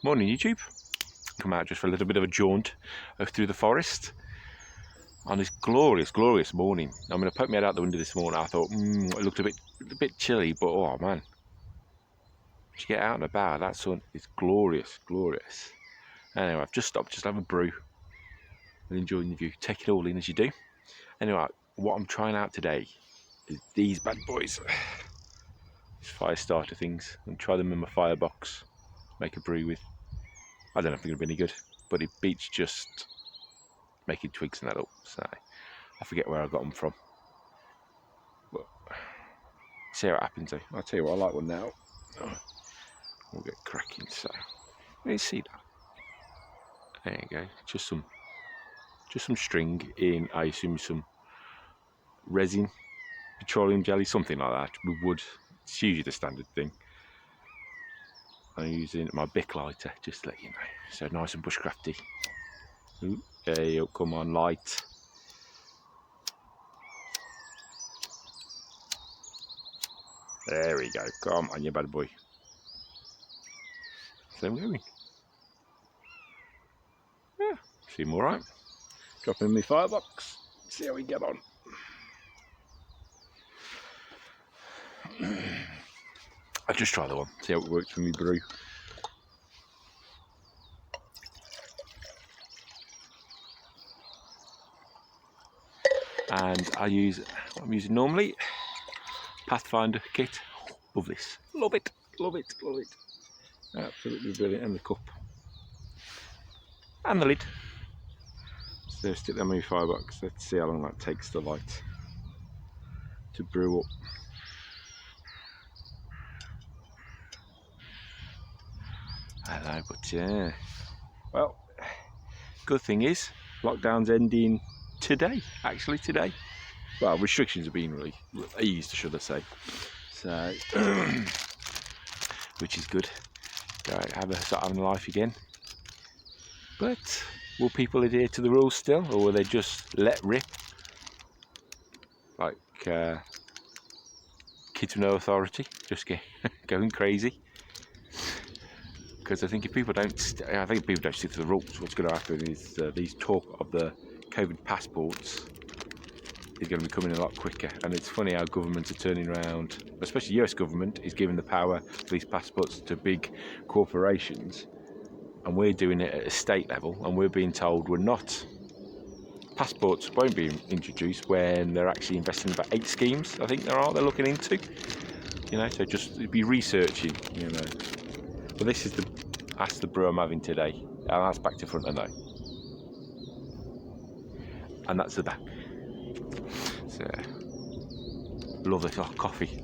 Morning YouTube. Come out just for a little bit of a jaunt through the forest on this glorious morning. I'm going to poke my head out the window this morning. I thought it looked a bit chilly, but oh man, once you get out and about, that sun is glorious. Anyway, I've just stopped, just have a brew and enjoying the view. Take it all in as you do. Anyway, what I'm trying out today is these bad boys. These fire starter things. I'm try them in my firebox. Make a brew with. I don't know if they're going to be any good, but it beats just making twigs and that up. So I forget where I got them from. But see how it happens. I'll tell you what, I like one now. We'll get cracking. So let me see that. There you go. Just some string in, I assume, some resin, petroleum jelly, something like that. With wood. It's usually the standard thing. I'm using my Bic lighter, just to let you know. So nice and bushcrafty. Ooh, there you go, come on, light. There we go, come on, you bad boy. So I'm going. Yeah, seem alright. Drop in my firebox, see how we get on. I'll just try the one, see how it works for me brew. And I use what I'm using normally, Pathfinder kit. Love this, love it. Absolutely brilliant. And the cup and the lid. So stick them in my firebox. Let's see how long that takes the light to brew up. Hello, but yeah. Well, good thing is lockdown's ending today. Actually, today. Well, restrictions have been really eased, should I say? So, which is good. Start having a life again. But will people adhere to the rules still, or will they just let rip like kids with no authority, just going crazy? Because I think if people don't, stick to the rules, what's going to happen is these talk of the COVID passports is going to be coming a lot quicker. And it's funny how governments are turning around, especially the US government is giving the power for these passports to big corporations, and we're doing it at a state level, and we're being told we're not. Passports won't be introduced when they're actually investing in about 8 schemes, I think they're looking into. You know, so just be researching, you know. But that's the brew I'm having today, and that's back to front, I know. And that's the back. So, love it. Oh, coffee.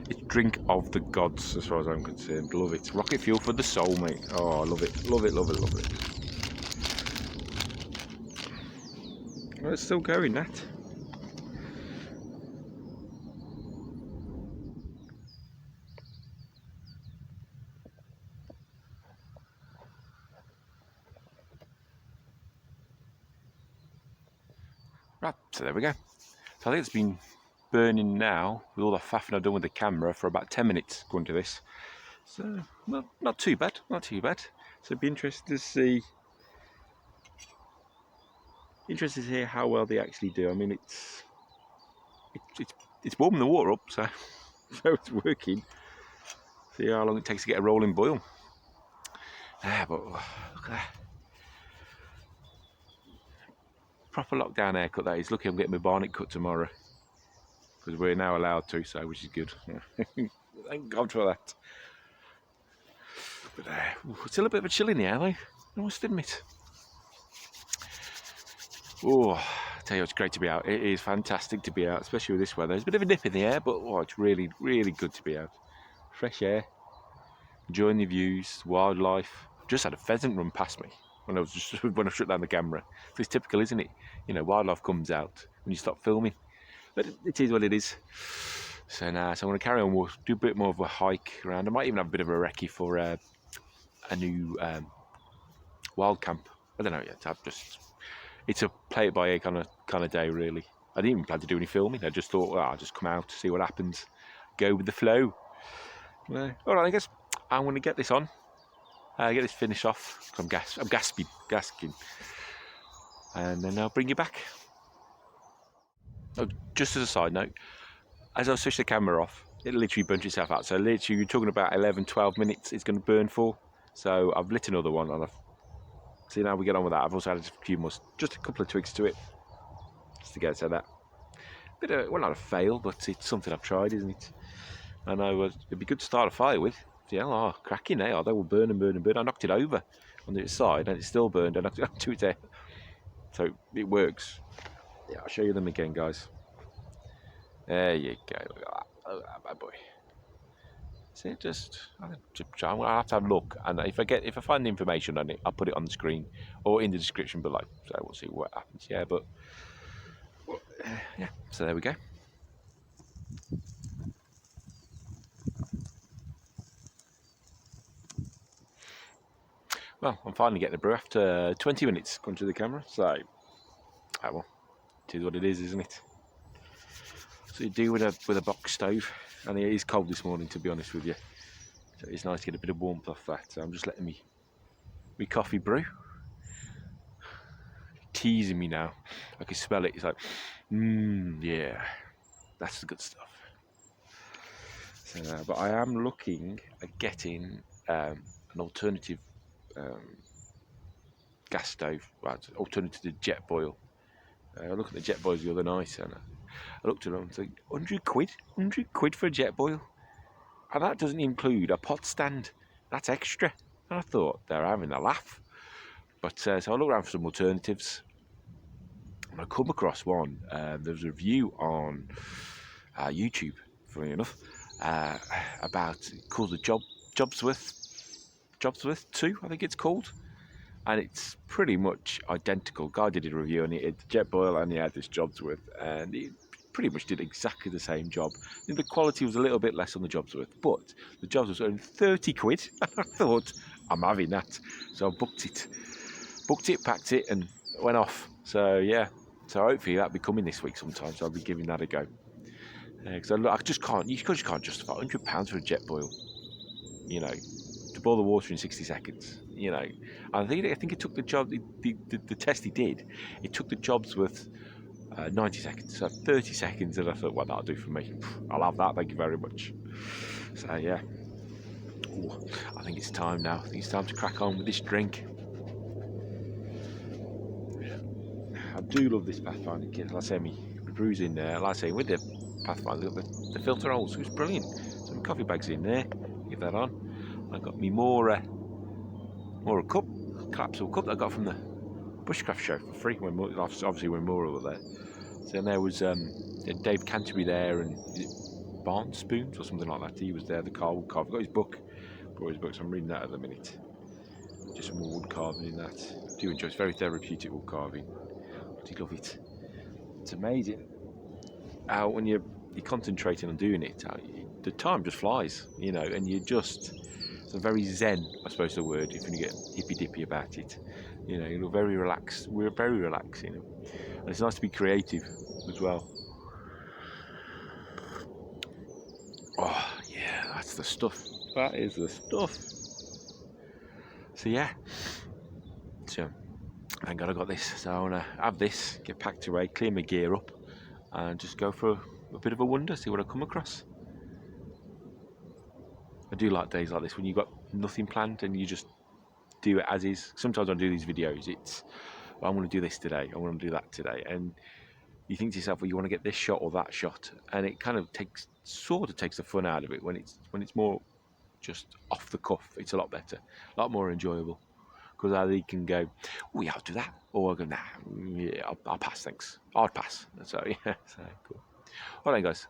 It's drink of the gods, as far as I'm concerned. Love it. Rocket fuel for the soul, mate. Oh, I love it. Love it. Well, it's still going, that. Right, so there we go. So I think it's been burning now, with all the faffing I've done with the camera, for about 10 minutes going to this. So, well, not too bad. So it'd be interesting to hear how well they actually do. I mean, it's warming the water up, so it's working. See how long it takes to get a rolling boil. But look at that. Proper lockdown haircut that is. Lucky I'm getting my barnet cut tomorrow, because we're now allowed to, so which is good. Thank God for that. But it's still a bit of a chill in the air though, I must admit. Oh, I tell you, it's great to be out. It is fantastic to be out, especially with this weather. There's a bit of a nip in the air, but it's really good to be out. Fresh air, enjoying the views, wildlife. Just had a pheasant run past me when I shut down the camera. So it's typical, isn't it? You know, wildlife comes out when you stop filming. But it is what it is. So now, so I'm going to carry on. We'll do a bit more of a hike around. I might even have a bit of a recce for a new wild camp. I don't know yet. It's a play it by ear kind of day, really. I didn't even plan to do any filming. I just thought, I'll just come out, see what happens, go with the flow. All right, I guess I'm going to get this on. Get this finish off. I'm gasping, and then I'll bring you back. Oh, just as a side note, as I switch the camera off, it literally burnt itself out. So literally, you're talking about 11, 12 minutes it's going to burn for. So I've lit another one, and I've seen how we get on with that. I've also added a few more, just a couple of twigs to it, just to get so that bit of, well, not a fail, but it's something I've tried, isn't it? I know it'd be good to start a fire with. Yeah, oh, cracking, eh? Oh, they will burn and burn and burn. I knocked it over on the side, and it still burned. I knocked it onto it there, so it works. Yeah, I'll show you them again, guys. There you go. Look at that. Oh, bad boy. See, I'll have to have a look, and if I find the information on it, I'll put it on the screen or in the description below. So we'll see what happens. Yeah, but yeah. So there we go. Well, I'm finally getting the brew after 20 minutes going to the camera. So, well, it is what it is, isn't it? So you do with a box stove, and it is cold this morning, to be honest with you. So it's nice to get a bit of warmth off that. So I'm just letting me coffee brew. Teasing me now. I can smell it. It's like, yeah, that's the good stuff. So, but I am looking at getting an alternative gas stove, well, alternative to jet boil. I looked at the jet boils the other night, and I looked at them and think, 100 quid for a jet boil, and that doesn't include a pot stand. That's extra. And I thought they're having a laugh. But so I looked around for some alternatives, and I come across one. There was a review on YouTube, funny enough, about called the Jobsworth 2, I think it's called, and it's pretty much identical. Guy did a review on it. It's jet boil, and he had this Jobsworth, and it pretty much did exactly the same job. I think the quality was a little bit less on the Jobsworth, but the Jobsworth was only 30 quid. And I thought, I'm having that. So I booked it, packed it, and went off. So yeah, so hopefully that'll be coming this week sometime. So I'll be giving that a go. Because I just can't, you just can't justify £100 for a jet boil. You know, to boil the water in 60 seconds. You know, I think it took the job. The test he did, it took the Jobsworth 90 seconds, so 30 seconds, and I thought, well, that'll do for me. I'll have that, thank you very much. So yeah, ooh, I think it's time now. I think it's time to crack on with this drink. I do love this Pathfinder kit. Like I say, me brews in there. Like I say, with the Pathfinder, the filter holes, so it's brilliant. Some coffee bags in there. Give that on. I got me more a cup, capsule cup that I got from the Bushcraft show for free. Obviously when Maura were there. So then there was Dave Canterbury there, and Barn Spoons or something like that. He was there. The wood carver. I've got his book. Brought his books. I'm reading that at the minute. Just some more wood carving in that. I do enjoy. It's very therapeutic wood carving. I do love it. It's amazing how when you're concentrating on doing it, the time just flies, you know, and it's a very zen, I suppose the word, if you get hippy dippy about it. You know, you're very relaxed. We're very relaxing, and it's nice to be creative as well. Oh yeah, that's the stuff. That is the stuff. So yeah, so thank God I got this. So I want to have this, get packed away, clean my gear up, and just go for a bit of a wander, see what I come across. I do like days like this when you've got nothing planned and you just do it as is. Sometimes I do these videos, it's, well, I want to do this today, I want to do that today, and you think to yourself, well, you want to get this shot or that shot, and it kind of takes the fun out of it when it's more just off the cuff. It's a lot better, a lot more enjoyable, because either you can go, oh yeah, I'll do that, or I'll go, nah, yeah, I'll pass, thanks, I'll pass. So yeah, so cool. All right, guys,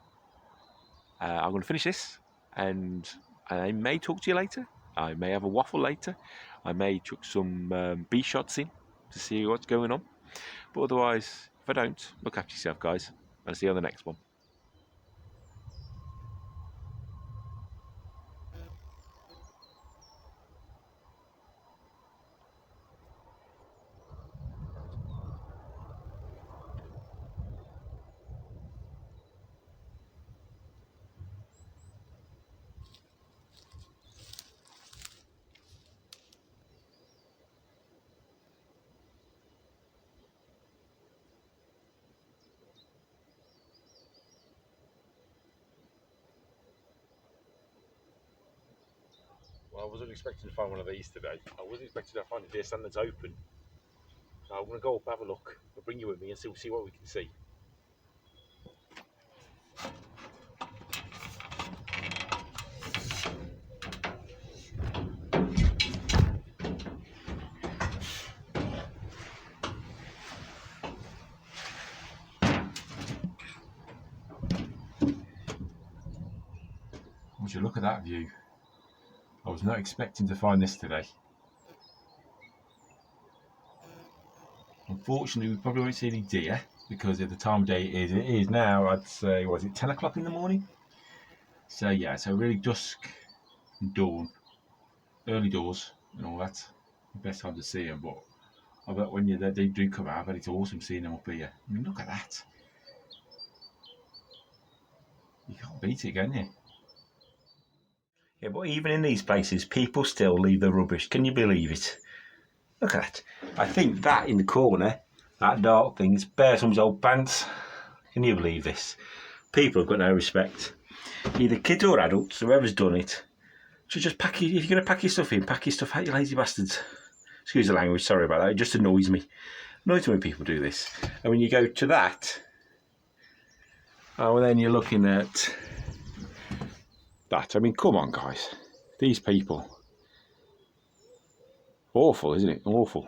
I'm going to finish this, and I may talk to you later. I may have a waffle later. I may chuck some bee shots in to see what's going on. But otherwise, if I don't, look after yourself, guys, and I'll see you on the next one. I wasn't expecting to find one of these today. I wasn't expecting to find a deer stand that's open. So I'm going to go up, have a look. I'll bring you with me and see what we can see. Would you look at that view? I was not expecting to find this today. Unfortunately, we probably won't see any deer because of the time of day it is now, I'd say, was it 10 o'clock in the morning? So yeah, so really dusk and dawn, early doors and all that, the best time to see them. But I bet when they do come out, I bet it's awesome seeing them up here. I mean, look at that. You can't beat it, can you? Yeah, but even in these places, people still leave the rubbish. Can you believe it? Look at that. I think that in the corner, that dark thing, is Bear someone's old pants. Can you believe this? People have got no respect. Either kids or adults, whoever's done it, should just pack your, if you're going to pack your stuff in, pack your stuff out, you lazy bastards. Excuse the language, sorry about that. It just annoys me. Annoys me when people do this. And when you go to that, oh, well, then you're looking at that. I mean, come on, guys. These people. Awful, isn't it? Awful.